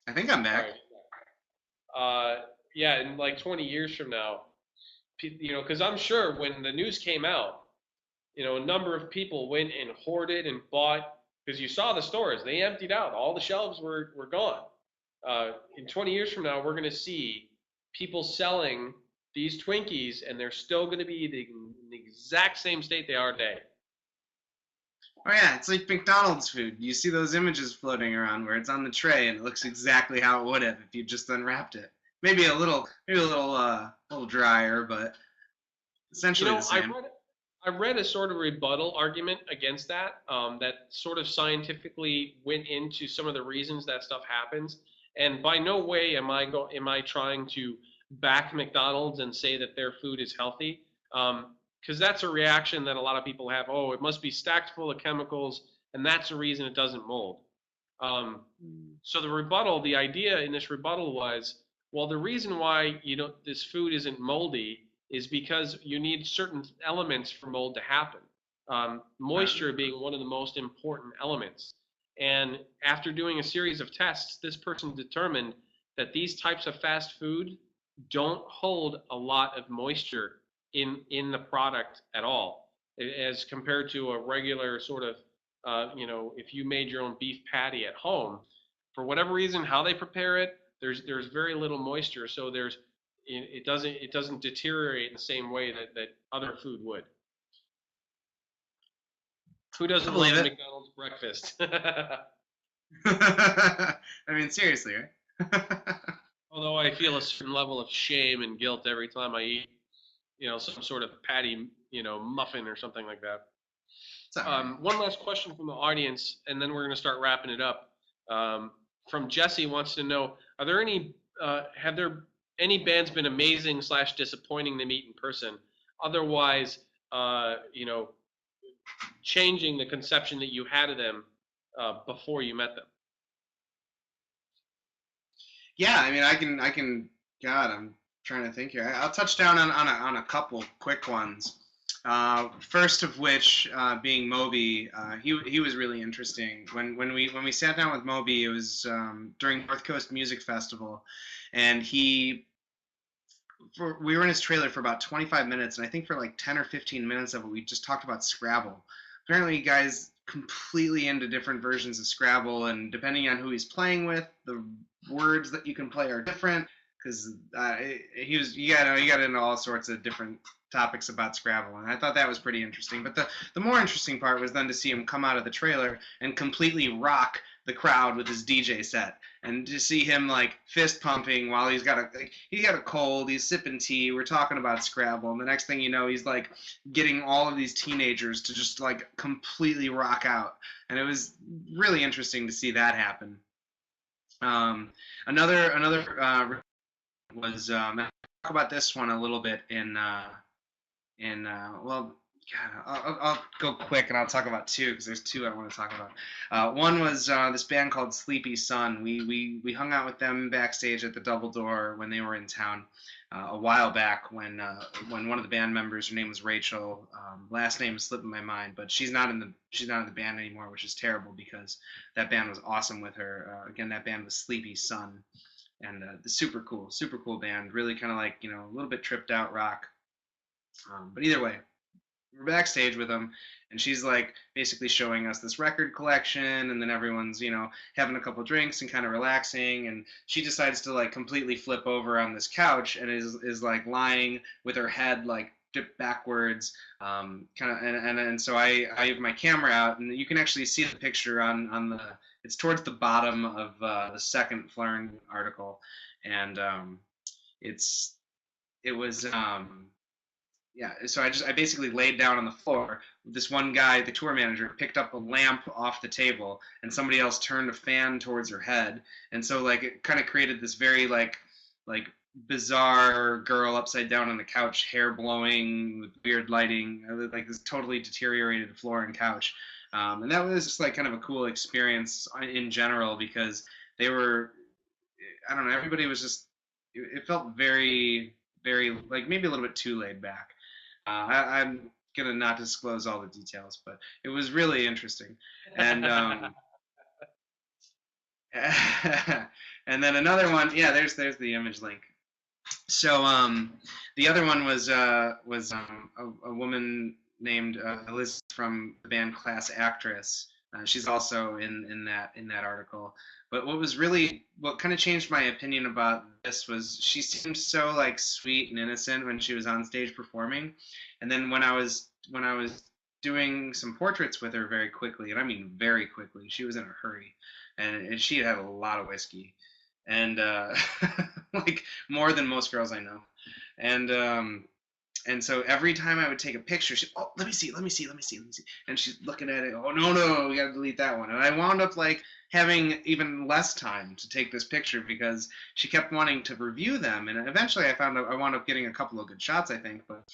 I think I'm back. Right. Yeah, in like 20 years from now, because I'm sure when the news came out, a number of people went and hoarded and bought, because you saw the stores, they emptied out. All the shelves were gone. In 20 years from now, we're going to see people selling these Twinkies, and they're still going to be in the exact same state they are today. Oh yeah, it's like McDonald's food. You see those images floating around where it's on the tray and it looks exactly how it would have if you just unwrapped it. Maybe a little drier, but essentially the same. I read a sort of rebuttal argument against that, that sort of scientifically went into some of the reasons that stuff happens. And by no way am I trying to back McDonald's and say that their food is healthy, because that's a reaction that a lot of people have. Oh, it must be stacked full of chemicals, and that's the reason it doesn't mold. So the idea in this rebuttal was, well, the reason why this food isn't moldy is because you need certain elements for mold to happen. Moisture being one of the most important elements. And after doing a series of tests, this person determined that these types of fast food don't hold a lot of moisture in the product at all, as compared to a regular sort of, if you made your own beef patty at home, for whatever reason, how they prepare it, there's very little moisture, so it doesn't deteriorate in the same way that other food would. Who doesn't love McDonald's breakfast? I mean, seriously, right? Although I feel a certain level of shame and guilt every time I eat, some sort of patty, muffin or something like that. It's all right. One last question from the audience, and then we're going to start wrapping it up. From Jesse wants to know: Are there have there any bands been amazing / disappointing to meet in person? Otherwise, changing the conception that you had of them before you met them. Yeah, I mean, I can. God, I'm trying to think here. I'll touch down on a couple quick ones. First of which being Moby, he was really interesting. When we sat down with Moby, it was during North Coast Music Festival, and we were in his trailer for about 25 minutes, and I think for like 10 or 15 minutes of it, we just talked about Scrabble. Apparently, guys completely into different versions of Scrabble, and depending on who he's playing with, the words that you can play are different. Because you got into all sorts of different topics about Scrabble, and I thought that was pretty interesting. But the more interesting part was then to see him come out of the trailer and completely rock the crowd with his DJ set, and to see him like fist pumping while he's got a cold, he's sipping tea, we're talking about Scrabble, and the next thing you know, he's like getting all of these teenagers to just like completely rock out, and it was really interesting to see that happen. Another was I'll talk about this one a little bit well, God, I'll go quick and I'll talk about two because there's two I want to talk about. One was this band called Sleepy Sun. We hung out with them backstage at the Double Door when they were in town a while back when one of the band members, her name was Rachel, last name is slipping my mind, but she's not in the band anymore, which is terrible because that band was awesome with her. Again, that band was Sleepy Sun. And the super cool band, really kind of like, a little bit tripped out rock. But either way, we're backstage with them, and she's like basically showing us this record collection, and then everyone's, having a couple drinks and kind of relaxing, and she decides to like completely flip over on this couch and is like lying with her head like dipped backwards, kind of, and so I have my camera out, and you can actually see the picture on the. It's towards the bottom of the second Flern article, and it was yeah. So I basically laid down on the floor. This one guy, the tour manager, picked up a lamp off the table, and somebody else turned a fan towards her head, and so like it kind of created this very like bizarre girl upside down on the couch, hair blowing with weird lighting, like this totally deteriorated floor and couch. And that was just like kind of a cool experience in general because they were, I don't know, everybody was just, it felt very, very, like maybe a little bit too laid back. I'm going to not disclose all the details, but it was really interesting. And and then another one, yeah, there's the image link. So the other one was a woman named Liz from the band Class Actress. She's also in that article. But what kind of changed my opinion about this was she seemed so like sweet and innocent when she was on stage performing, and then when I was doing some portraits with her very quickly, and I mean very quickly, she was in a hurry, and she had a lot of whiskey, and like more than most girls I know, and so every time I would take a picture, she'd, oh, let me see. And she's looking at it, oh, no, we got to delete that one. And I wound up like having even less time to take this picture because she kept wanting to review them. And eventually I wound up getting a couple of good shots, I think. But,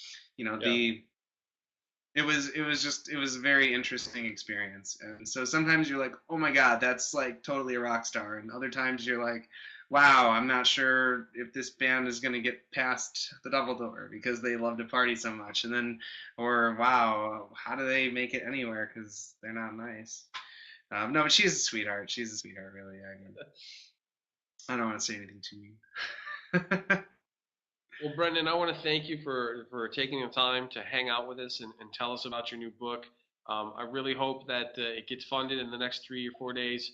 it was a very interesting experience. And so sometimes you're like, oh my God, that's like totally a rock star. And other times you're like, wow, I'm not sure if this band is going to get past the Double Door because they love to party so much. And then, or wow, how do they make it anywhere because they're not nice? No, but she's a sweetheart. She's a sweetheart, really. I don't want to say anything too mean. Well, Brendan, I want to thank you for taking the time to hang out with us and tell us about your new book. I really hope that it gets funded in the next 3 or 4 days.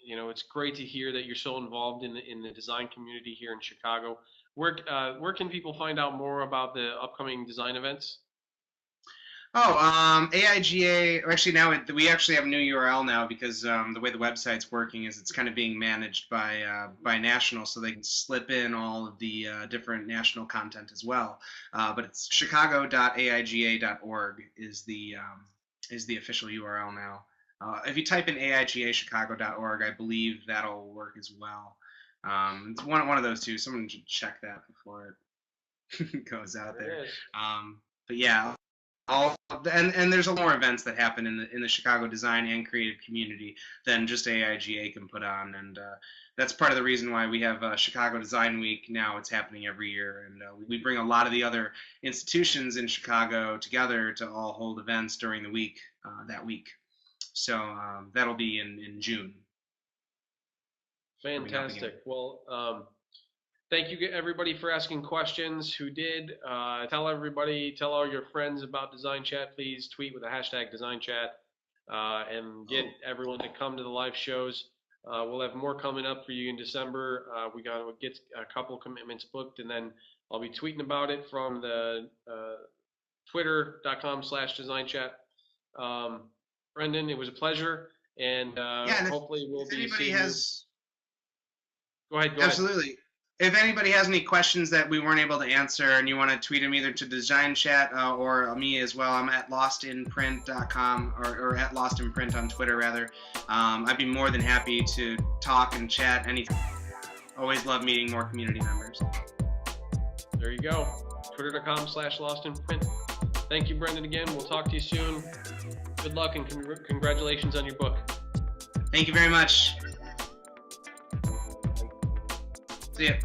It's great to hear that you're so involved in the design community here in Chicago. Where can people find out more about the upcoming design events? AIGA, or actually now we actually have a new URL now because the way the website's working is it's kind of being managed by National, so they can slip in all of the different national content as well. But it's chicago.aiga.org is the official URL now. If you type in aigachicago.org, I believe that'll work as well. It's one of those two. Someone should check that before it goes out there. But yeah. And there's a lot more events that happen in the Chicago design and creative community than just AIGA can put on, and that's part of the reason why we have Chicago Design Week now. It's happening every year, and we bring a lot of the other institutions in Chicago together to all hold events during the week that week. So that'll be in June. Fantastic. Well, thank you everybody for asking questions who did. Tell all your friends about DesignChat. Please tweet with the hashtag DesignChat and get everyone to come to the live shows. We'll have more coming up for you in December. We got to get a couple commitments booked, and then I'll be tweeting about it from the twitter.com/DesignChat. Brendan, it was a pleasure, and hopefully we'll be seeing you. Go ahead. Absolutely. If anybody has any questions that we weren't able to answer and you want to tweet them either to DesignChat or me as well, I'm at lostinprint.com or at lostinprint on Twitter, rather. I'd be more than happy to talk and chat anytime. Always love meeting more community members. There you go. Twitter.com/lostinprint. Thank you, Brendan, again. We'll talk to you soon. Good luck and congratulations on your book. Thank you very much. See ya.